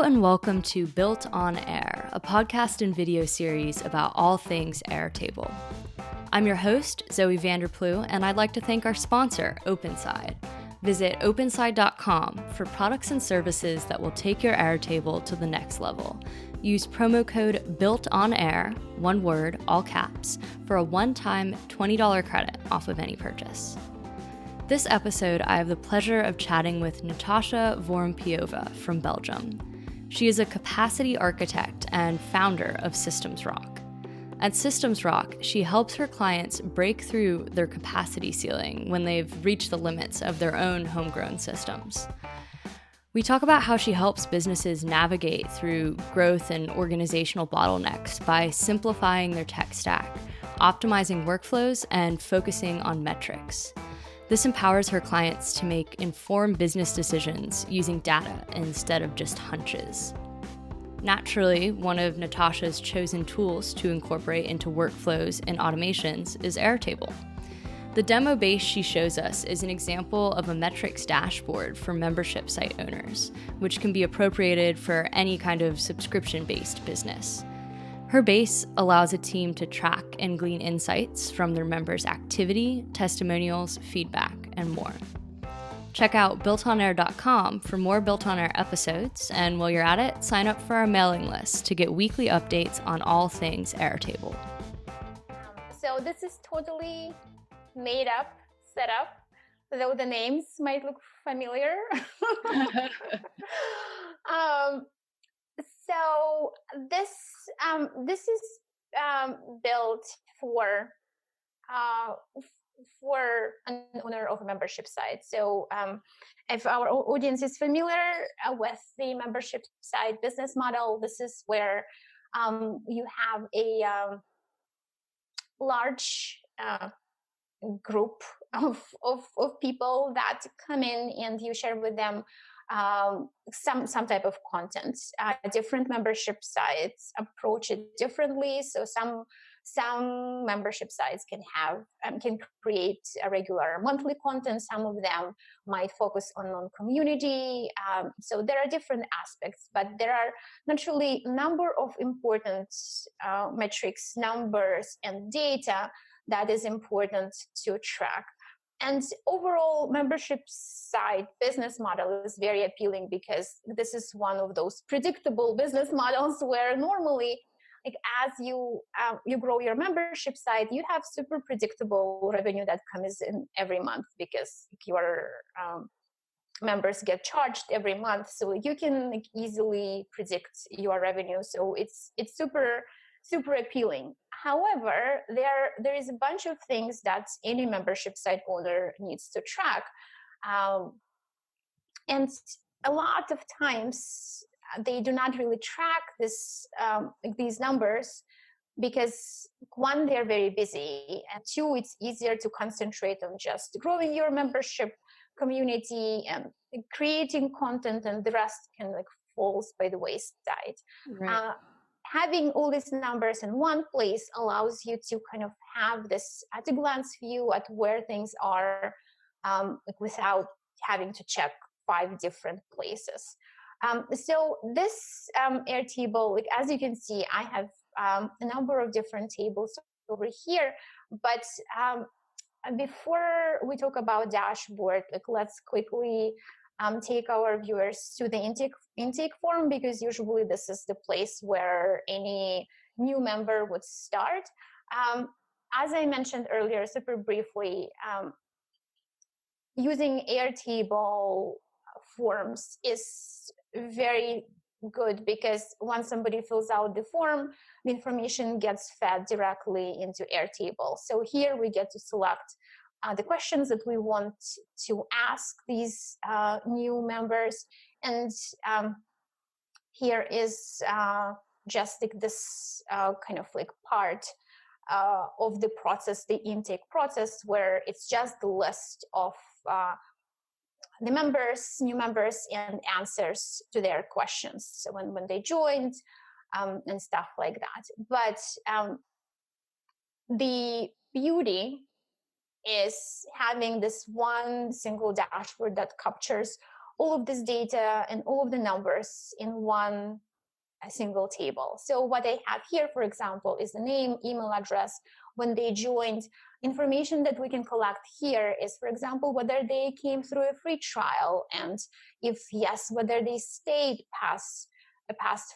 and welcome to Built on Air, a podcast and video series about all things Airtable. I'm your host, Zoe Vanderplu, and I'd like to thank our sponsor, OpenSide. Visit openside.com for products and services that will take your Airtable to the next level. Use promo code BuiltOnAir, one word, all caps, for a one-time $20 credit off of any purchase. This episode, I have the pleasure of chatting with Natasha Vorompiova from Belgium. She is a capacity architect and founder of SystemsRock. At SystemsRock, she helps her clients break through their capacity ceiling when they've reached the limits of their own homegrown systems. We talk about how she helps businesses navigate through growth and organizational bottlenecks by simplifying their tech stack, optimizing workflows, and focusing on metrics. This empowers her clients to make informed business decisions using data instead of just hunches. Naturally, one of Natasha's chosen tools to incorporate into workflows and automations is Airtable. The demo base she shows us is an example of a metrics dashboard for membership site owners, which can be appropriated for any kind of subscription-based business. Her base allows a team to track and glean insights from their members' activity, testimonials, feedback, and more. Check out BuiltOnAir.com for more Built On Air episodes, and while you're at it, sign up for our mailing list to get weekly updates on all things Airtable. So this is totally made up setup, though the names might look familiar. So this is built for an owner of a membership site. So if our audience is familiar with the membership site business model, this is where you have a large group of people that come in and you share with them some type of content. Different membership sites approach it differently. So some membership sites can create a regular monthly content. Some of them might focus on community. So there are different aspects, but there are naturally a number of important metrics, numbers, and data that is important to track. And overall, membership site business model is very appealing because this is one of those predictable business models where normally, like as you grow your membership site, you have super predictable revenue that comes in every month because your members get charged every month, so you can easily predict your revenue. So it's super appealing. However, there is a bunch of things that any membership site owner needs to track. And a lot of times they do not really track these numbers because one, they're very busy, and two, it's easier to concentrate on just growing your membership community and creating content, and the rest can falls by the wayside. Right. Having all these numbers in one place allows you to kind of have this at a glance view at where things are without having to check 5 different places. So this Airtable, as you can see, I have a number of different tables over here. But before we talk about dashboard, let's quickly take our viewers to the intake form, because usually this is the place where any new member would start. As I mentioned earlier, super briefly, using Airtable forms is very good because once somebody fills out the form, the information gets fed directly into Airtable. So here we get to select the questions that we want to ask these new members. And here is just this kind of part of the process, the intake process, where it's just the list of the members, new members, and answers to their questions. So when they joined and stuff like that. But the beauty is having this one single dashboard that captures all of this data and all of the numbers in a single table. So what I have here, for example, is the name, email address, when they joined. Information that we can collect here is, for example, whether they came through a free trial, and if yes, whether they stayed past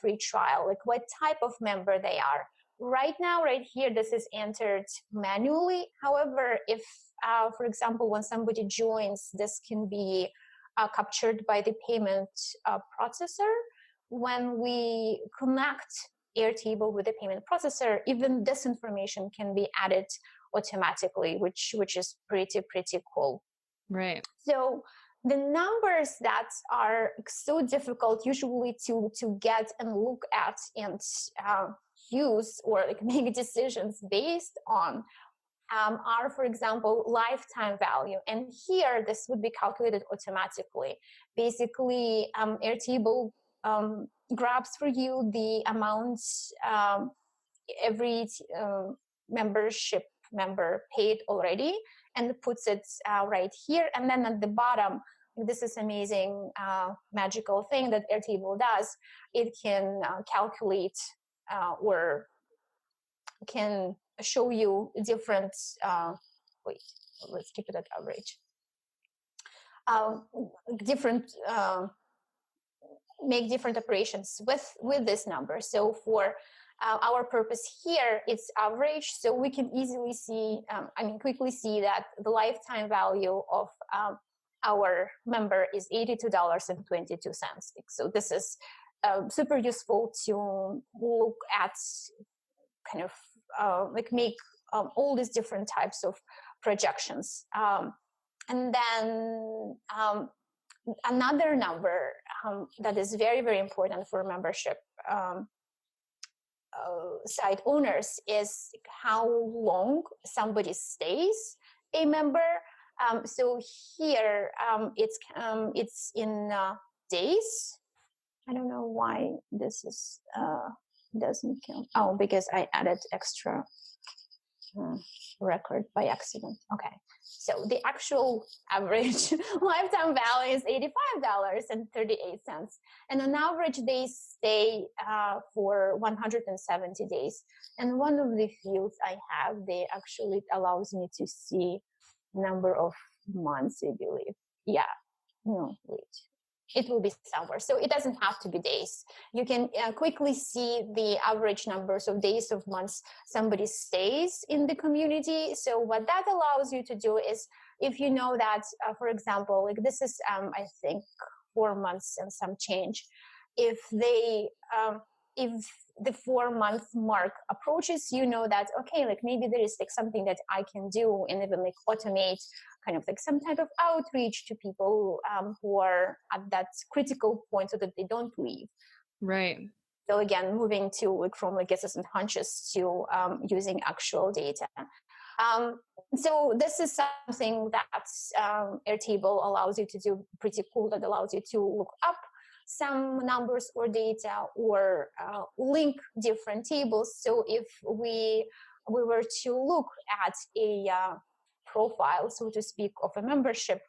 free trial, like what type of member they are. Right now, right here, this is entered manually. However, if, for example, when somebody joins, this can be captured by the payment processor. When we connect Airtable with the payment processor, even this information can be added automatically, which is pretty cool. Right. So the numbers that are so difficult usually to get and look at and use or like make decisions based on are, for example, lifetime value. And here, this would be calculated automatically. Basically, Airtable grabs for you the amounts every membership member paid already and puts it right here. And then at the bottom, this is amazing magical thing that Airtable does. It can calculate or can show you different, let's keep it at average. Make different operations with this number. So for our purpose here, it's average. So we can easily see, quickly see that the lifetime value of our member is $82.22. So this is super useful to look at, kind of make all these different types of projections. And then another number that is very important for membership site owners is how long somebody stays a member. So here it's in days. I don't know why this is doesn't count. Oh, because I added extra record by accident. Okay, so the actual average lifetime value is $85.38, and on average they stay for 170 days. And one of the fields I have, they actually allows me to see number of months, I believe. Yeah, no, wait. It will be somewhere. So it doesn't have to be days. You can quickly see the average numbers of days of months somebody stays in the community. So what that allows you to do is, if you know that, for example, like this is, I think 4 months and some change. If the 4-month mark approaches, you know that, okay, like maybe there is like something that I can do and even like automate kind of like some type of outreach to people who are at that critical point so that they don't leave. Right. So again, moving to like from like guesses and hunches to using actual data. So this is something that Airtable allows you to do pretty cool, that allows you to look up some numbers or data or link different tables. So if we were to look at a profile, so to speak, of a membership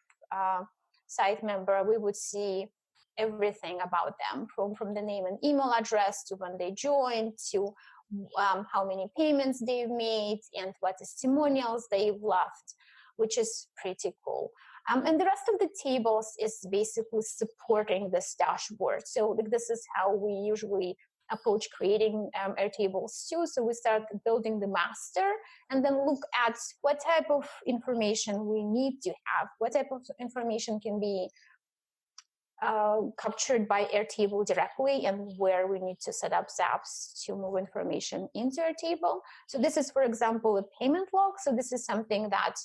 site member, we would see everything about them, from the name and email address to when they joined to how many payments they've made and what testimonials they've left, which is pretty cool. And the rest of the tables is basically supporting this dashboard. So this is how we usually approach creating Airtables too. So we start building the master and then look at what type of information we need to have, what type of information can be captured by Airtable directly, and where we need to set up zaps to move information into Airtable. So this is, for example, a payment log. So this is something that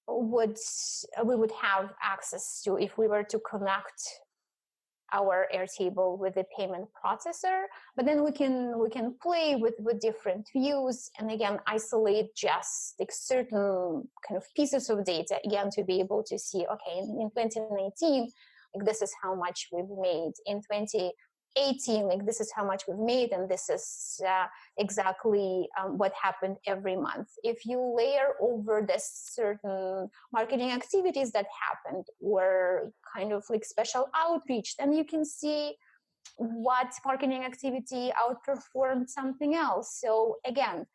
we would have access to if we were to connect our Airtable with the payment processor. But then we can play with different views and again isolate just like certain kind of pieces of data again to be able to see, okay, in 2019, like this is how much we've made. In 2020, 18, like this is how much we've made, and this is exactly what happened every month. If you layer over this certain marketing activities that happened, or kind of like special outreach, then you can see what marketing activity outperformed something else. So again,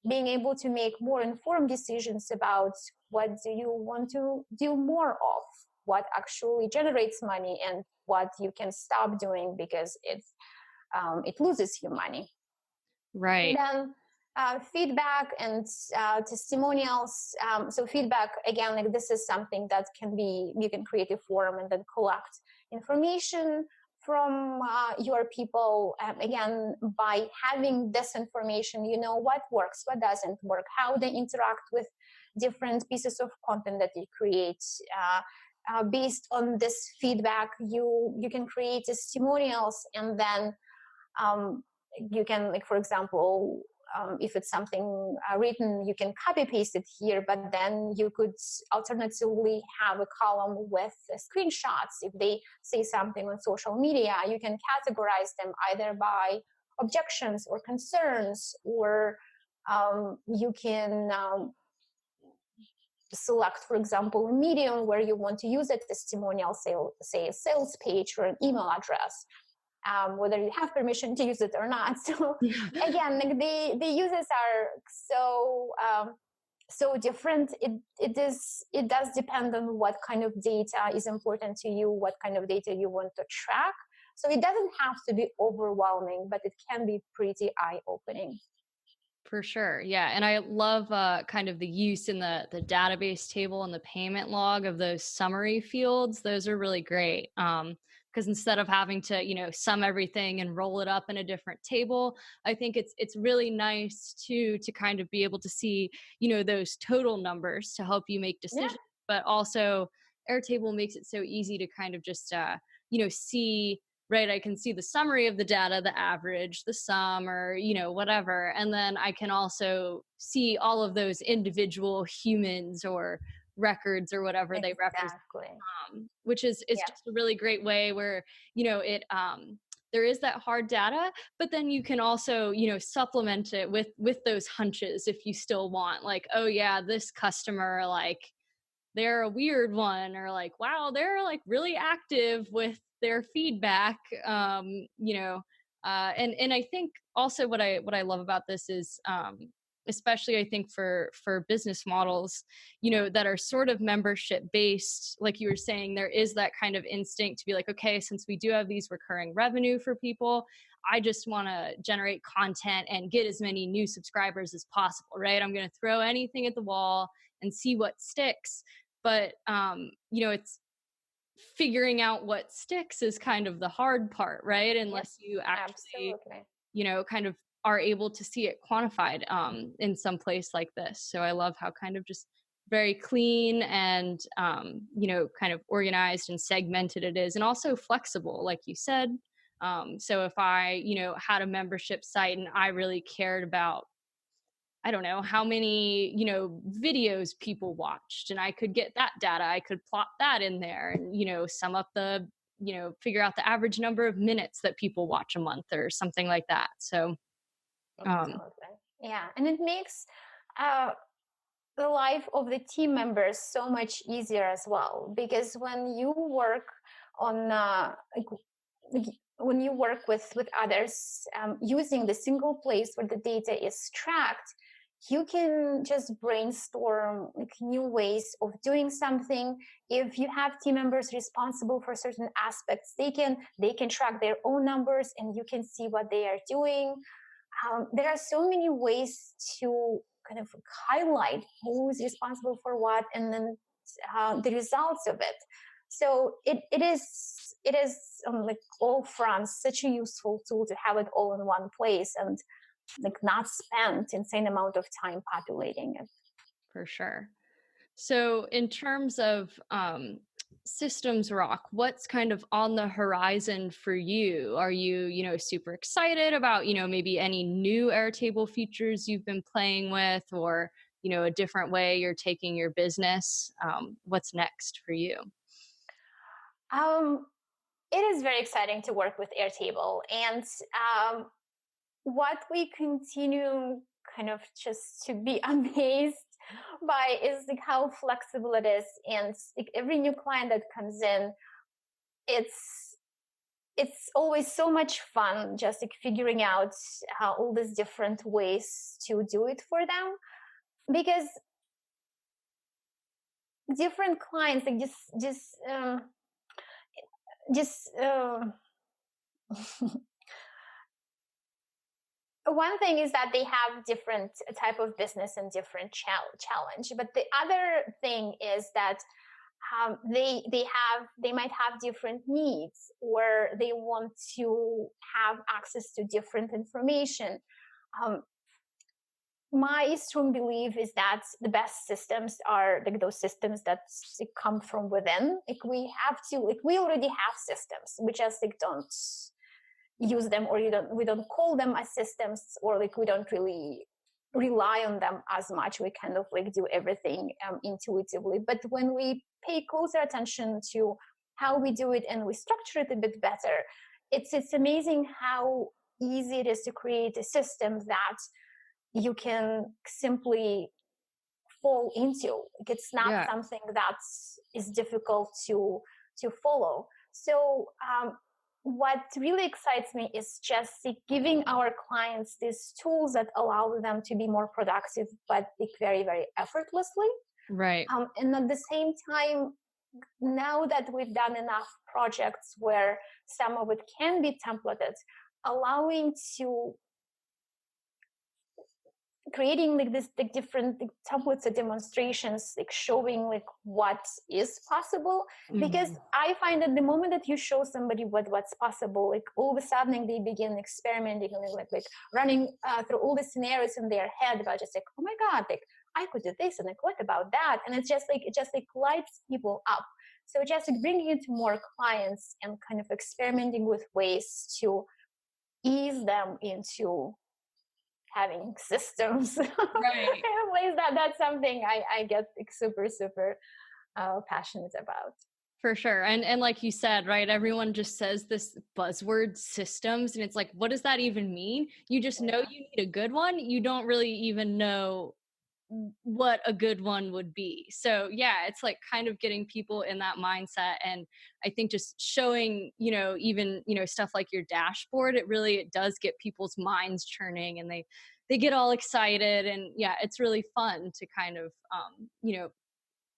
being able to make more informed decisions about what do you want to do more of, what actually generates money, and what you can stop doing because it loses you money. Right. And then feedback and testimonials. So feedback, again, like this is something that can be, you can create a form and then collect information from your people. Again, by having this information, you know what works, what doesn't work, how they interact with different pieces of content that you create. Based on this feedback, you can create testimonials, and then you can, like, for example, if it's something written, you can copy paste it here, but then you could alternatively have a column with screenshots. If they say something on social media, you can categorize them either by objections or concerns, or you can select, for example, a medium where you want to use a testimonial, say a sales page or an email address. Whether you have permission to use it or not. So again, like the uses are so different. It does depend on what kind of data is important to you, what kind of data you want to track. So it doesn't have to be overwhelming, but it can be pretty eye-opening. For sure. Yeah. And I love kind of the use in the database table and the payment log of those summary fields. Those are really great. Because instead of having to, sum everything and roll it up in a different table, I think it's really nice to kind of be able to see, those total numbers to help you make decisions. Yeah. But also Airtable makes it so easy to kind of just, see, right? I can see the summary of the data, the average, the sum, or, whatever. And then I can also see all of those individual humans or records or whatever they represent, which is just a really great way where, it, there is that hard data, but then you can also, supplement it with those hunches if you still want, like, oh yeah, this customer, like, they're a weird one, or like, wow, they're like really active with their feedback, and I think also what I love about this is, especially I think for business models, that are sort of membership based, like you were saying, there is that kind of instinct to be like, okay, since we do have these recurring revenue for people, I just want to generate content and get as many new subscribers as possible, right? I'm going to throw anything at the wall and see what sticks. But, it's figuring out what sticks is kind of the hard part, right? Unless you actually, kind of are able to see it quantified in some place like this. So I love how kind of just very clean and, kind of organized and segmented it is, and also flexible, like you said. So if I, had a membership site and I really cared about, I don't know how many, videos people watched, and I could get that data, I could plot that in there and, sum up the, figure out the average number of minutes that people watch a month or something like that. So, yeah. And it makes the life of the team members so much easier as well, because when you work on, when you work with others, using the single place where the data is tracked, you can just brainstorm like new ways of doing something. If you have team members responsible for certain aspects, they can track their own numbers and you can see what they are doing. There are so many ways to kind of highlight who's responsible for what, and then the results of it. So it is like all fronts such a useful tool to have it all in one place and like not spend insane amount of time populating it. For sure. So in terms of SystemsRock, what's kind of on the horizon for you? Are you, super excited about, maybe any new Airtable features you've been playing with, or, a different way you're taking your business? What's next for you? it is very exciting to work with Airtable. And what we continue kind of just to be amazed by is like how flexible it is. And like every new client that comes in, it's always so much fun just like figuring out all these different ways to do it for them, because different clients like one thing is that they have different type of business and different challenge, but the other thing is that they might have different needs, or they want to have access to different information. My strong belief is that the best systems are like those systems that come from within. Like we already have systems, we just like don't use them, or we don't call them as systems, or like we don't really rely on them as much. We kind of like do everything intuitively. But when we pay closer attention to how we do it and we structure it a bit better, it's amazing how easy it is to create a system that you can simply fall into. Like it's not something that is difficult to follow. So what really excites me is just giving our clients these tools that allow them to be more productive, but like very, very effortlessly. Right. And at the same time, now that we've done enough projects where some of it can be templated, allowing to creating like this like different like, templates and demonstrations, like showing like what is possible. Because I find that the moment that you show somebody what's possible, like all of a sudden they begin experimenting, like running through all the scenarios in their head about just like, oh my god, like I could do this, and like what about that? And it just lights people up. So just like bringing it to more clients and kind of experimenting with ways to ease them into having systems. Right. That's something I get like super passionate about. For sure. And like you said, right, everyone just says this buzzword systems, and it's like, what does that even mean? You just know you need a good one. You don't really even know what a good one would be. So yeah, it's like kind of getting people in that mindset. And I think just showing, even, stuff like your dashboard, it does get people's minds churning, and they get all excited. And yeah, it's really fun to kind of,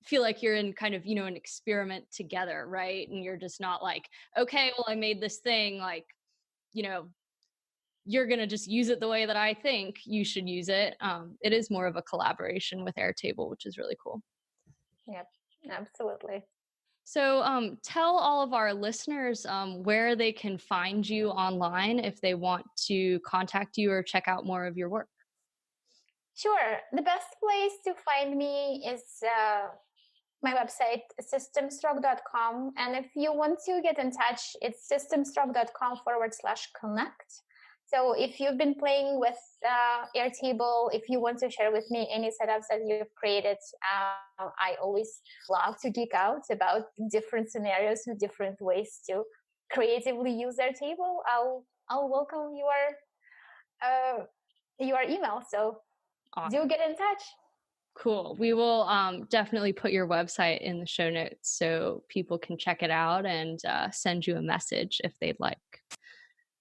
feel like you're in kind of, an experiment together, right? And you're just not like, okay, well, I made this thing, like, you're going to just use it the way that I think you should use it. It is more of a collaboration with Airtable, which is really cool. Yep, absolutely. So tell all of our listeners where they can find you online if they want to contact you or check out more of your work. Sure. The best place to find me is my website, SystemsRock.com. And if you want to get in touch, it's SystemsRock.com/connect. So if you've been playing with Airtable, if you want to share with me any setups that you've created, I always love to geek out about different scenarios and different ways to creatively use Airtable. I'll welcome your email. So awesome. Do get in touch. Cool. We will definitely put your website in the show notes so people can check it out and send you a message if they'd like.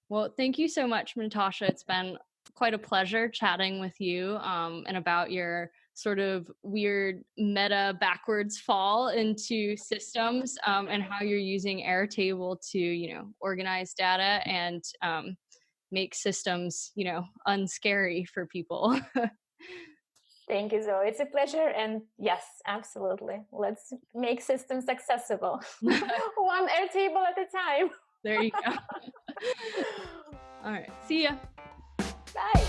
Well, thank you so much, Natasha. It's been quite a pleasure chatting with you and about your sort of weird meta backwards fall into systems and how you're using Airtable to, organize data and make systems, unscary for people. Thank you, Zoe. It's a pleasure. And yes, absolutely. Let's make systems accessible. One Airtable at a time. There you go. All right. See ya. Bye.